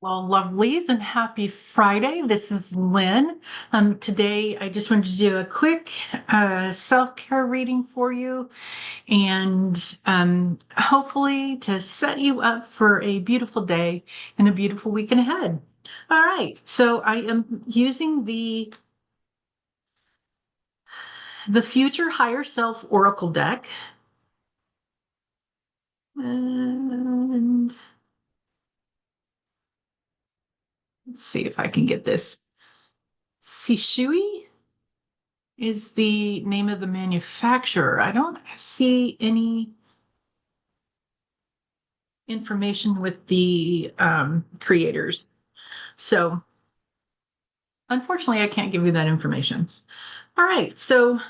Well, lovelies, and happy Friday. This is Lynn. Today, I just wanted to do a quick self-care reading for you and hopefully to set you up for a beautiful day and a beautiful weekend ahead. All right, so I am using the Future Higher Self Oracle deck. And let's see if I can get this. Sishui is the name of the manufacturer. I don't see any information with the creators. So unfortunately, I can't give you that information. All right, so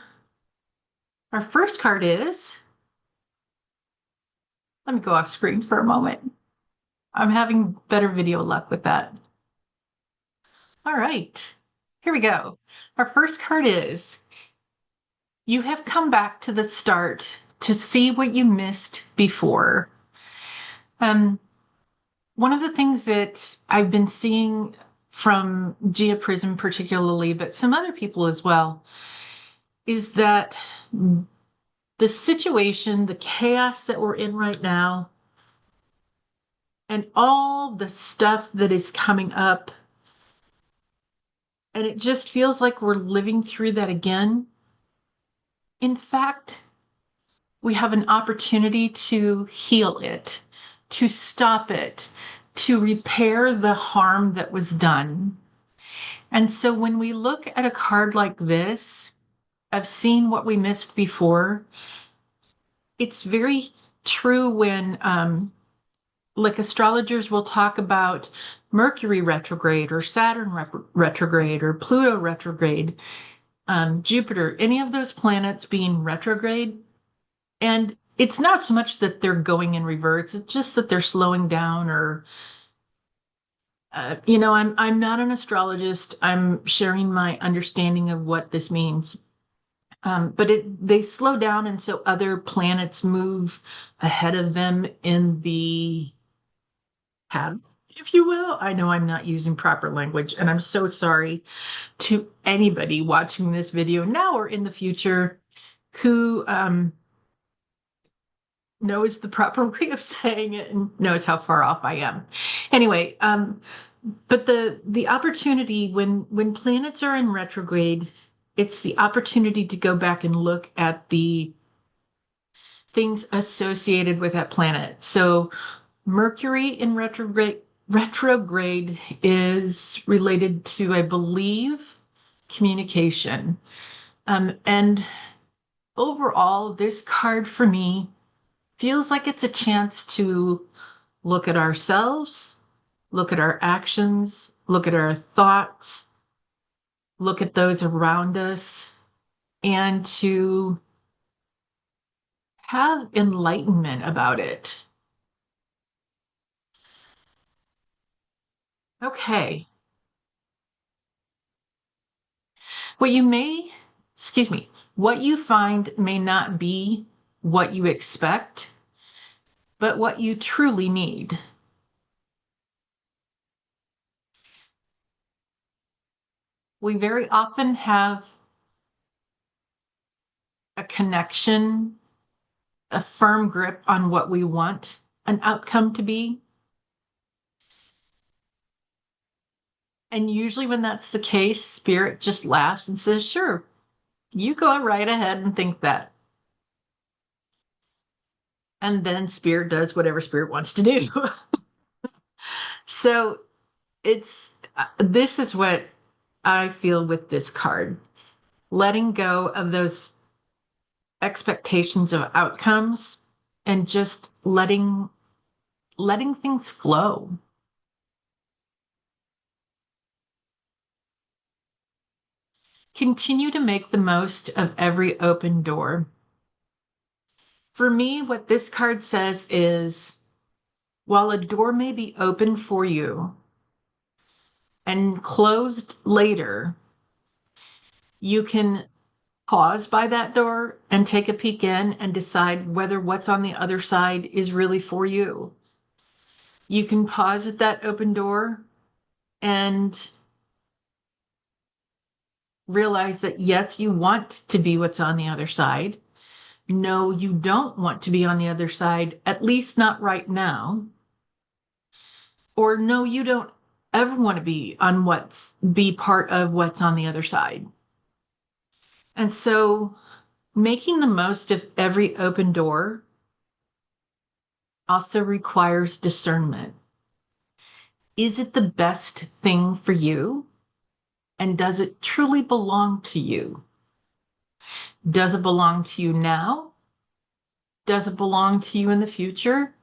our first card is, let me go off screen for a moment. I'm having better video luck with that. All right, here we go. Our first card is, you have come back to the start to see what you missed before. Um, One of the things that I've been seeing from Gia Prism particularly, but some other people as well, is that the situation, the chaos that we're in right now, and all the stuff that is coming up, and it just feels like we're living through that again. In fact, we have an opportunity to heal it, to stop it, to repair the harm that was done. And so when we look at a card like this, of seeing what we missed before, it's very true when, like astrologers will talk about Mercury retrograde or Saturn retrograde or Pluto retrograde, Jupiter, any of those planets being retrograde. And it's not so much that they're going in reverse, it's just that they're slowing down or I'm not an astrologist. I'm sharing my understanding of what this means. But they slow down, and so other planets move ahead of them in the path, if you will. I know I'm not using proper language, and I'm so sorry to anybody watching this video now or in the future who knows the proper way of saying it and knows how far off I am. Anyway, but the opportunity when planets are in retrograde, it's the opportunity to go back and look at the things associated with that planet. So Mercury in retrograde is related to, I believe, communication. And overall, this card for me feels like it's a chance to look at ourselves, look at our actions, look at our thoughts, look at those around us, and to have enlightenment about it. Okay. What you may, excuse me, what you find may not be what you expect, but what you truly need. We very often have a connection, a firm grip on what we want an outcome to be. And usually, when that's the case, spirit just laughs and says, sure, you go right ahead and think that. And then spirit does whatever spirit wants to do. So this is what I feel with this card, letting go of those expectations of outcomes and just letting things flow. Continue to make the most of every open door. For me, what this card says is, while a door may be open for you and closed later, you can pause by that door and take a peek in and decide whether what's on the other side is really for you. You can pause at that open door and realize that yes, you want to be what's on the other side. No, you don't want to be on the other side, at least not right now. Or no, you don't ever want to be part of what's on the other side. And so making the most of every open door also requires discernment. Is it the best thing for you? And does it truly belong to you? Does it belong to you now? Does it belong to you in the future?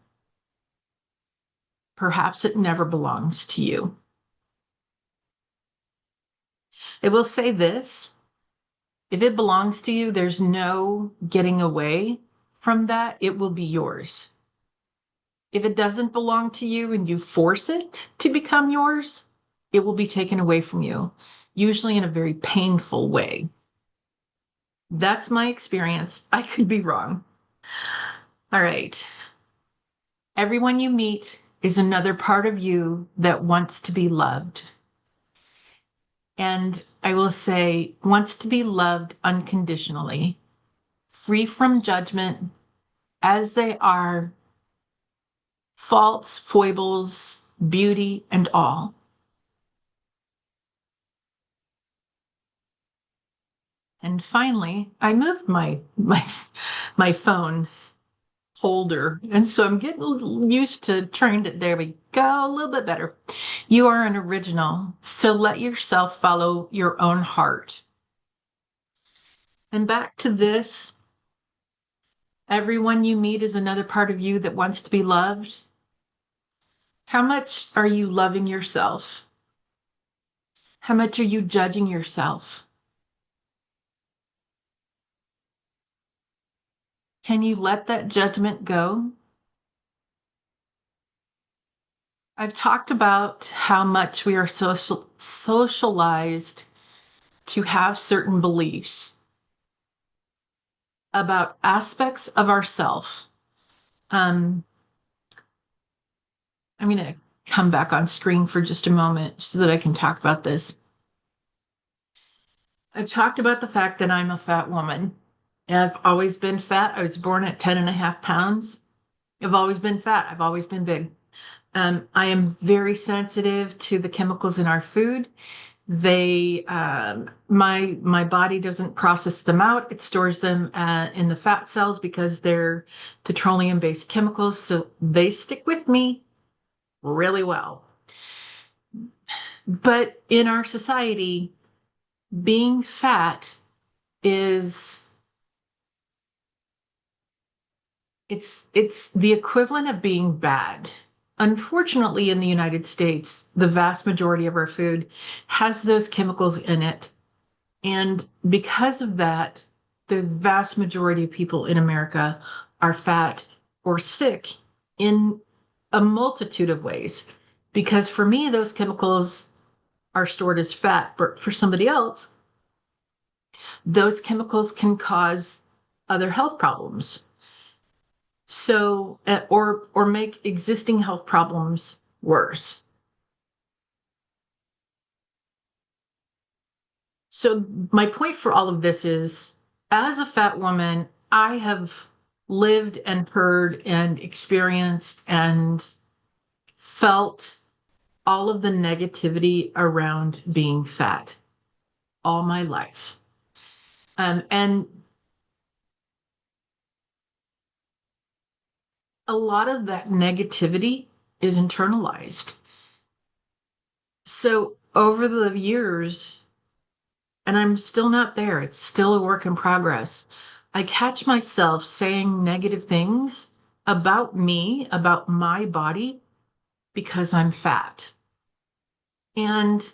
Perhaps it never belongs to you. I will say this, if it belongs to you, there's no getting away from that. It will be yours. If it doesn't belong to you and you force it to become yours, it will be taken away from you, usually in a very painful way. That's my experience. I could be wrong. All right. Everyone you meet is another part of you that wants to be loved. And I will say, wants to be loved unconditionally, free from judgment, as they are, faults, foibles, beauty, and all. And finally, I moved my phone holder, and so I'm getting a little used to trying to. There we go, a little bit better. You are an original, so let yourself follow your own heart. And back to this, everyone you meet is another part of you that wants to be loved. How much are you loving yourself? How much are you judging yourself? Can you let that judgment go? I've talked about how much we are socialized to have certain beliefs about aspects of ourself. I'm going to come back on screen for just a moment so that I can talk about this. I've talked about the fact that I'm a fat woman. I've always been fat. I was born at 10.5 pounds. I've always been fat. I've always been big. I am very sensitive to the chemicals in our food. My body doesn't process them out. It stores them in the fat cells because they're petroleum-based chemicals, so they stick with me really well. But in our society, being fat is it's the equivalent of being bad. Unfortunately, in the United States, the vast majority of our food has those chemicals in it. And because of that, the vast majority of people in America are fat or sick in a multitude of ways. Because for me, those chemicals are stored as fat, but for somebody else, those chemicals can cause other health problems. So, or make existing health problems worse. So my point for all of this is, as a fat woman, I have lived and heard and experienced and felt all of the negativity around being fat all my life. And a lot of that negativity is internalized. So over the years, and I'm still not there, it's still a work in progress, I catch myself saying negative things about me, about my body, because I'm fat. And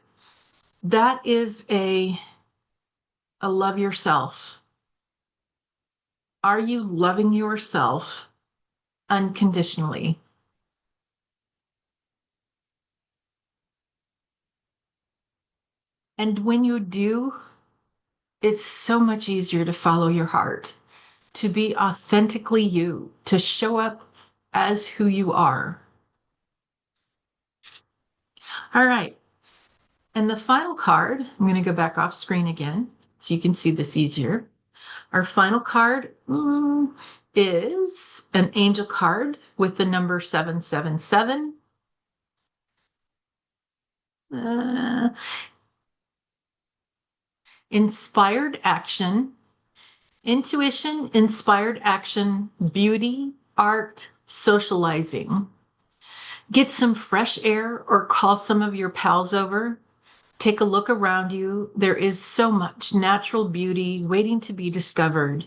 that is a love yourself. Are you loving yourself unconditionally? And when you do, it's so much easier to follow your heart, to be authentically you, to show up as who you are. All right. And the final card, I'm going to go back off screen again so you can see this easier. Our final card is an angel card with the number 777. Uh, Inspired action, intuition, inspired action, beauty, art, socializing. Get some fresh air or call some of your pals over. Take a look around you. There is so much natural beauty waiting to be discovered.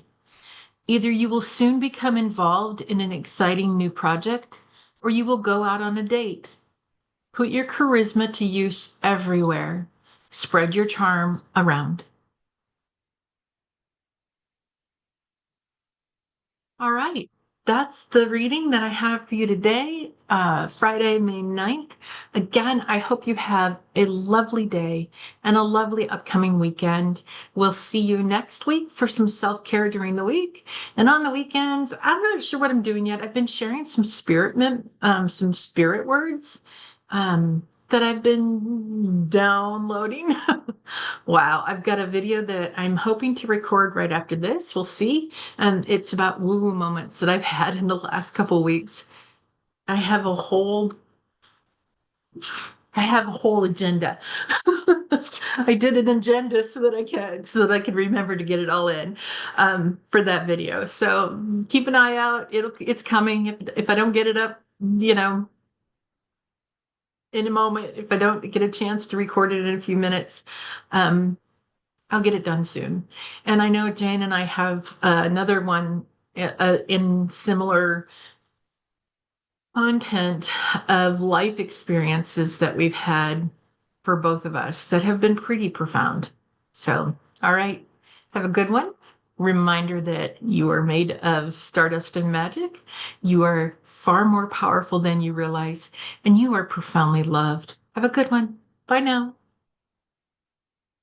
Either you will soon become involved in an exciting new project, or you will go out on a date. Put your charisma to use everywhere. Spread your charm around. All right. That's the reading that I have for you today, Friday, May 9th. Again, I hope you have a lovely day and a lovely upcoming weekend. We'll see you next week for some self-care during the week. And on the weekends, I'm not sure what I'm doing yet. I've been sharing some spirit words that I've been downloading. Wow, I've got a video that I'm hoping to record right after this. We'll see. And it's about woo-woo moments that I've had in the last couple of weeks. I have a whole I have a whole agenda. I did an agenda so that I could remember to get it all in for that video. So keep an eye out. It's coming. If I don't get it up, in a moment, if I don't get a chance to record it in a few minutes, um, I'll get it done soon. And I know Jane and I have another one in similar content of life experiences that we've had for both of us that have been pretty profound. So, all right, have a good one. Reminder that you are made of stardust and magic. You are far more powerful than you realize, and you are profoundly loved. Have a good one. Bye now.